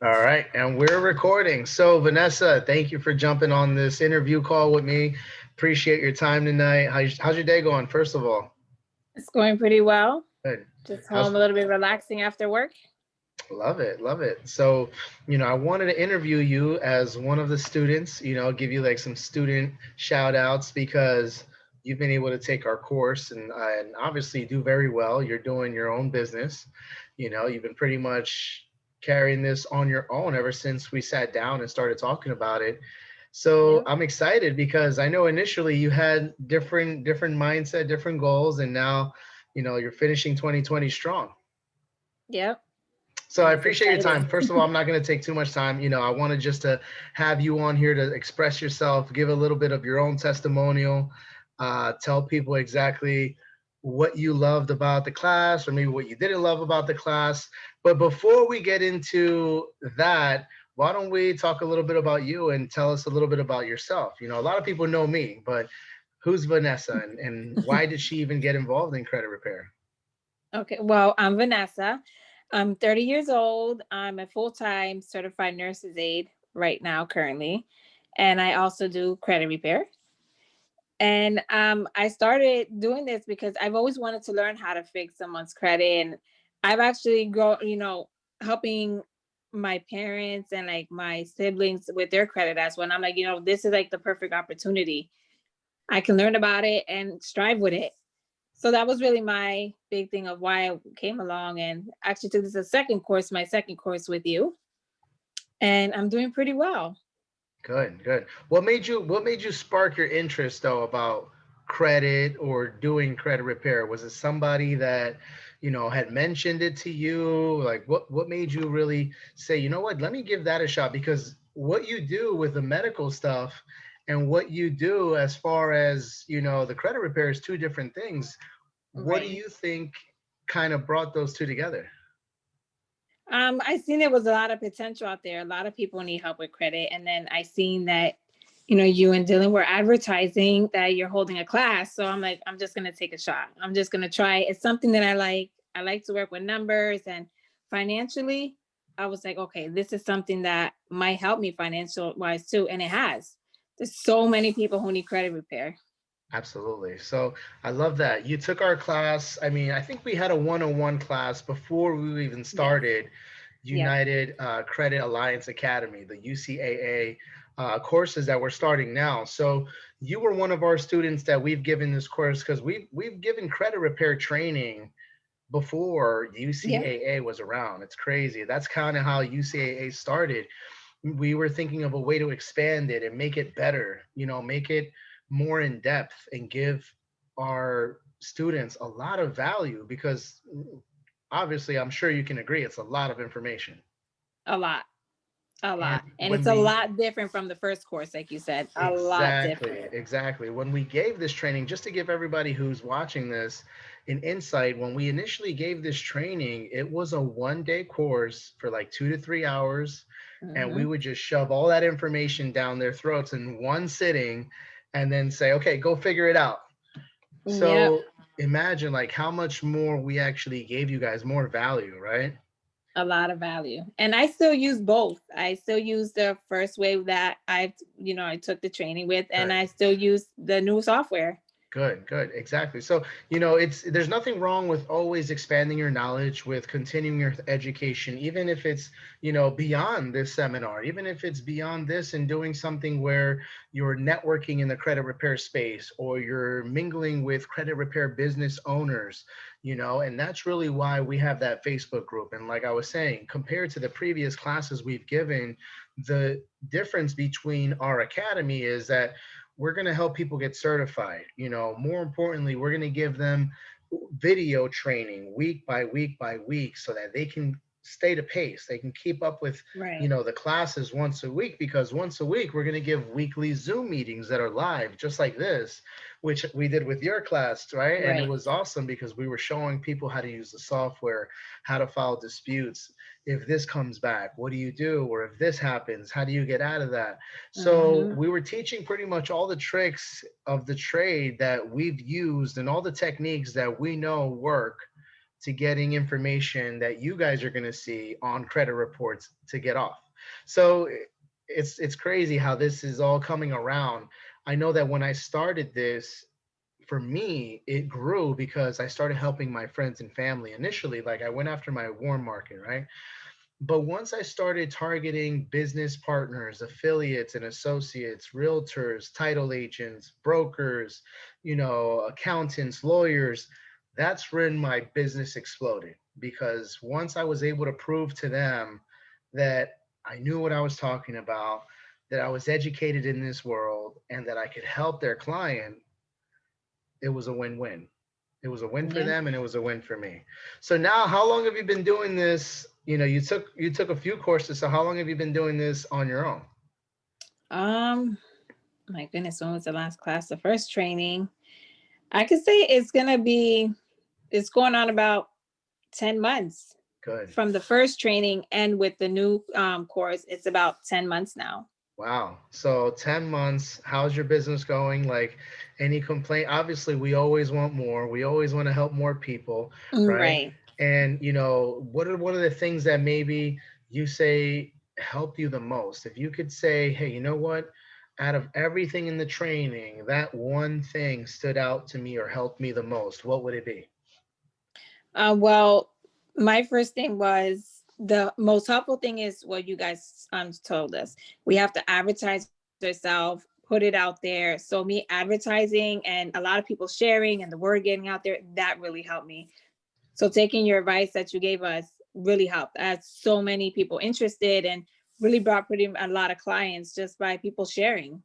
All right, and we're recording. So, Vanessa, thank you for jumping on this interview call with me. Appreciate your time tonight. How's your day going, first of all? It's going pretty well. Good. Just How's home a little bit relaxing after work. Love it, love it. So, I wanted to interview you as one of the students, give you like some student shout outs because you've been able to take our course and obviously do very well. You're doing your own business. You've been pretty much carrying this on your own ever since we sat down and started talking about it. So Yep. I'm excited because I know initially you had different mindset, different goals, and now, you're finishing 2020 strong. Yep. So I And it's appreciate your time. exciting. First of all, I'm not going to take too much time. I wanted just to have you on here to express yourself, give a little bit of your own testimonial, tell people exactly what you loved about the class or maybe what you didn't love about the class. But before we get into that, why don't we talk a little bit about you and tell us a little bit about yourself? A lot of people know me, but who's Vanessa and why did she even get involved in credit repair? Okay. Well, I'm Vanessa. I'm 30 years old. I'm a full time certified nurse's aide right now, currently. And I also do credit repair. And I started doing this because I've always wanted to learn how to fix someone's credit. And I've actually grown, helping my parents and like my siblings with their credit as well. And I'm like, this is like the perfect opportunity. I can learn about it and strive with it. So that was really my big thing of why I came along and actually took this a second course, my second course with you. And I'm doing pretty well. Good, good. What made you spark your interest though about credit or doing credit repair? Was it somebody that, had mentioned it to you? Like what made you really say, you know what, let me give that a shot? Because what you do with the medical stuff and what you do as far as, the credit repair is two different things. What do Right. you think kind of brought those two together? I seen there was a lot of potential out there. A lot of people need help with credit. And then I seen that, you and Dylan were advertising that you're holding a class. So I'm like, I'm just gonna take a shot. I'm just gonna try. It's something that I like. I like to work with numbers and financially. I was like, okay, this is something that might help me financial wise too. And it has. There's so many people who need credit repair. Absolutely. So I love that. You took our class. I mean, I think we had a one-on-one class before we even Yes. started Yep. United Credit Alliance Academy, the UCAA courses that we're starting now. So you were one of our students that we've given this course because we've given credit repair training before Yep. UCAA was around. It's crazy. That's kind of how UCAA started. We were thinking of a way to expand it and make it better, make it more in depth and give our students a lot of value because obviously I'm sure you can agree it's a lot of information. A lot. A And lot. And when it's a we lot different from the first course, like you said. A lot Exactly, different. exactly. When we gave this training, just to give everybody who's watching this an insight, when we initially gave this training, it was a 1 day course for like 2 to 3 hours. And we Hmm. would just shove all that information down their throats in one sitting and then say, okay, go figure it out. Yep. So imagine like how much more we actually gave you guys more value, right? A lot of value. And I still use both. I still use the first wave that I took the training with, and Good. I still use the new software. Good, good, exactly. So, it's there's nothing wrong with always expanding your knowledge, with continuing your education, even if it's, beyond this seminar, even if it's beyond this and doing something where you're networking in the credit repair space or you're mingling with credit repair business owners, and that's really why we have that Facebook group. And like I was saying, compared to the previous classes we've given, the difference between our academy is that we're going to help people get certified. More importantly, we're going to give them video training week by week by week so that they can stay to pace. They can keep up with, Right. the classes once a week, because once a week we're going to give weekly Zoom meetings that are live, just like this, which we did with your class, right? And it Right. was awesome because we were showing people how to use the software, how to file disputes. If this comes back, what do you do? Or if this happens, how do you get out of that? So Hmm. we were teaching pretty much all the tricks of the trade that we've used and all the techniques that we know work to getting information that you guys are going to see on credit reports to get off. So it's crazy how this is all coming around. I know that when I started this, for me, it grew because I started helping my friends and family initially. Like I went after my warm market, right? But once I started targeting business partners, affiliates and associates, realtors, title agents, brokers, accountants, lawyers, that's when my business exploded. Because once I was able to prove to them that I knew what I was talking about, that I was educated in this world, and that I could help their client, it was a win-win. It was a win for Yeah. them and it was a win for me. So now, how long have you been doing this? You took a few courses. So how long have you been doing this on your own? Um, my goodness, when was the last class? The first training. I could say it's going on about 10 months Good. from the first training, and with the new course, it's about 10 months now. Wow. So 10 months, how's your business going? Like any complaint? Obviously, we always want more. We always want to help more people, right? Right. And what are one of the things that maybe you say helped you the most? If you could say, hey, you know what? Out of everything in the training, that one thing stood out to me or helped me the most, what would it be? Well, my first thing was the most helpful thing is what you guys told us. We have to advertise ourselves, put it out there. So me advertising and a lot of people sharing and the word getting out there, that really helped me. So taking your advice that you gave us really helped. I had so many people interested and really brought pretty a lot of clients just by people sharing.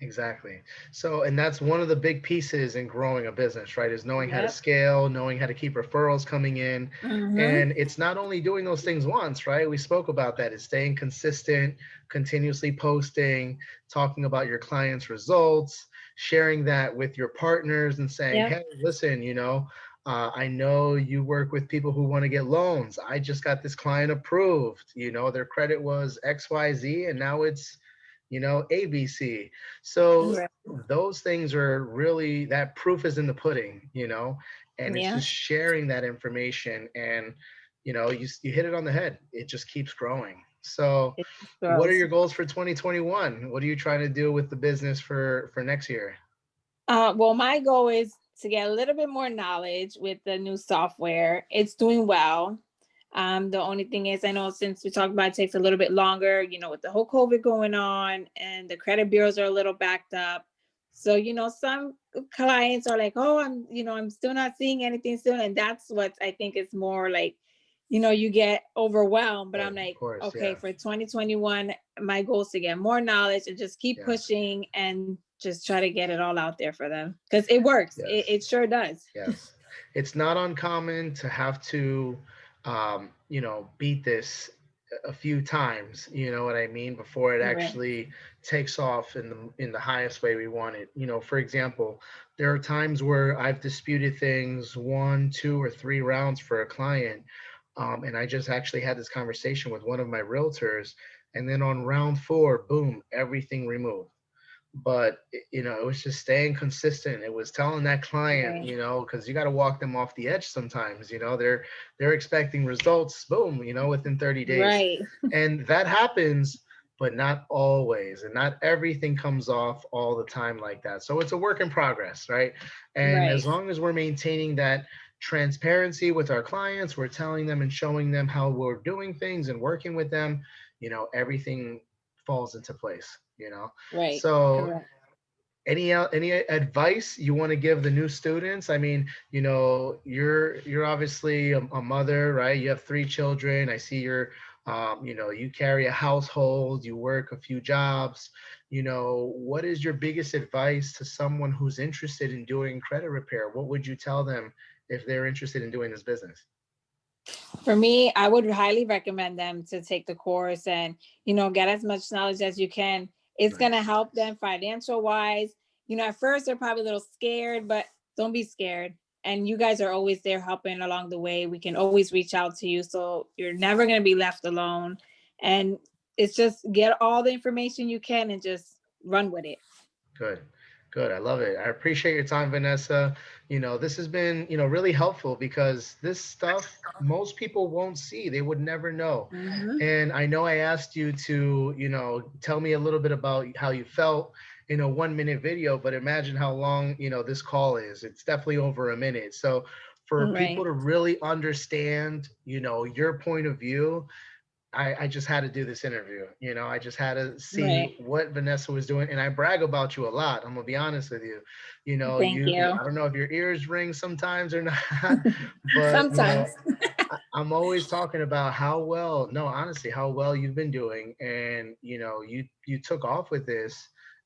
Exactly. So, and that's one of the big pieces in growing a business, right? Is knowing how to Yep. scale, knowing how to keep referrals coming in. Mm-hmm. And it's not only doing those things once, right? We spoke about that. It's staying consistent, continuously posting, talking about your clients' results, sharing that with your partners and saying, Yep. hey, listen, I know you work with people who want to get loans. I just got this client approved. Their credit was XYZ and now it's ABC. So Right. those things are really, that proof is in the pudding, and it's Yeah. just sharing that information, and you hit it on the head. It just keeps growing. So It what are grows. your goals for 2021? What are you trying to do with the business for next year? Well, my goal is to get a little bit more knowledge with the new software. It's doing well. The only thing is, I know since we talked about it takes a little bit longer, with the whole COVID going on and the credit bureaus are a little backed up. So, some clients are like, oh, I'm still not seeing anything soon. And that's what I think is more like, you get overwhelmed. But Right, I'm of like, course, okay, yeah. for 2021, my goal is to get more knowledge and just keep Yes, pushing and just try to get it all out there for them because it works. It, yes. it sure does. Yes, it's not uncommon to have to, beat this a few times. You know what I mean? Before it Right. actually takes off in the highest way we want it. For example, there are times where I've disputed things one, two, or three rounds for a client, and I just actually had this conversation with one of my realtors, and then on round four, boom, everything removed. But it was just staying consistent. It was telling that client, Right. because you got to walk them off the edge sometimes. They're expecting results, boom, within 30 days. Right. And that happens, but not always, and not everything comes off all the time like that. So it's a work in progress, right? And Right. as long as we're maintaining that transparency with our clients, we're telling them and showing them how we're doing things and working with them, everything falls into place. Right. So Correct. any advice you want to give the new students? I mean, you're obviously a mother, right? You have three children. I see you carry a household, you work a few jobs. What is your biggest advice to someone who's interested in doing credit repair? What would you tell them if they're interested in doing this business? For me, I would highly recommend them to take the course and, get as much knowledge as you can. It's going to Nice. help them financial wise. At first they're probably a little scared, but don't be scared. And you guys are always there helping along the way. We can always reach out to you. So you're never going to be left alone. And it's just get all the information you can and just run with it. Good. Good. I love it. I appreciate your time, Vanessa. This has been, really helpful because this stuff most people won't see. They would never know. Hmm. And I know I asked you to, tell me a little bit about how you felt in a 1 minute video, but imagine how long, this call is. It's definitely over a minute. So for people Right. to really understand, your point of view, I just had to do this interview. I just had to see Right. what Vanessa was doing. And I brag about you a lot. I'm gonna be honest with you. Thank you. I don't know if your ears ring sometimes or not, but Sometimes. I'm always talking about how well, no, honestly, how well you've been doing. And you took off with this.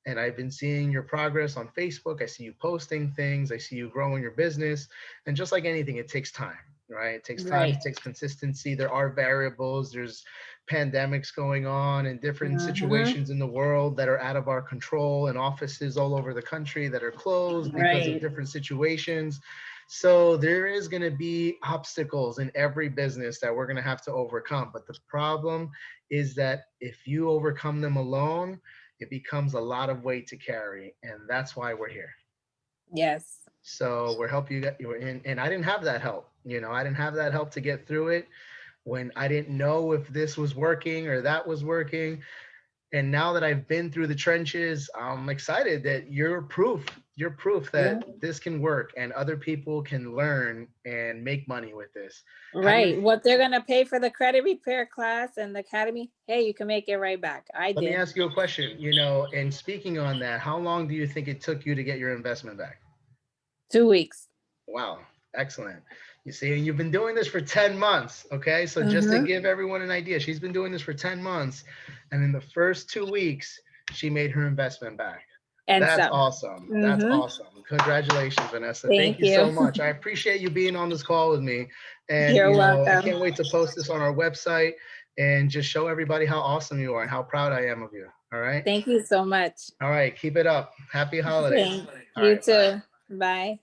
And I've been seeing your progress on Facebook. I see you posting things. I see you growing your business. And just like anything, it takes time, right? It takes time, it Right. takes consistency. There are variables, there's pandemics going on and different Hmm. situations in the world that are out of our control, and offices all over the country that are closed because of Right. different situations. So there is going to be obstacles in every business that we're going to have to overcome. But the problem is that if you overcome them alone, it becomes a lot of weight to carry. And that's why we're here. Yes. So we're helping you get you in. And I didn't have that help. I didn't have that help to get through it when I didn't know if this was working or that was working. And now that I've been through the trenches, I'm excited that you're proof. You're proof Yeah. that this can work and other people can learn and make money with this. How do you, Right. What they're gonna pay for the credit repair class and the academy, hey, you can make it right back. I let me did. ask you a question, and speaking on that, how long do you think it took you to get your investment back? 2 weeks. Wow, excellent. You see, and you've been doing this for 10 months. Okay. So just to Hmm. give everyone an idea, she's been doing this for 10 months. And in the first 2 weeks, she made her investment back. And That's some. awesome. That's Hmm. awesome. Congratulations, Vanessa. Thank Thank you you. so much. I appreciate you being on this call with me. And, You're I welcome. can't wait to post this on our website and just show everybody how awesome you are and how proud I am of you. All right. Thank you so much. All right. Keep it up. Happy holidays. Thank All you right. Bye. too. Bye.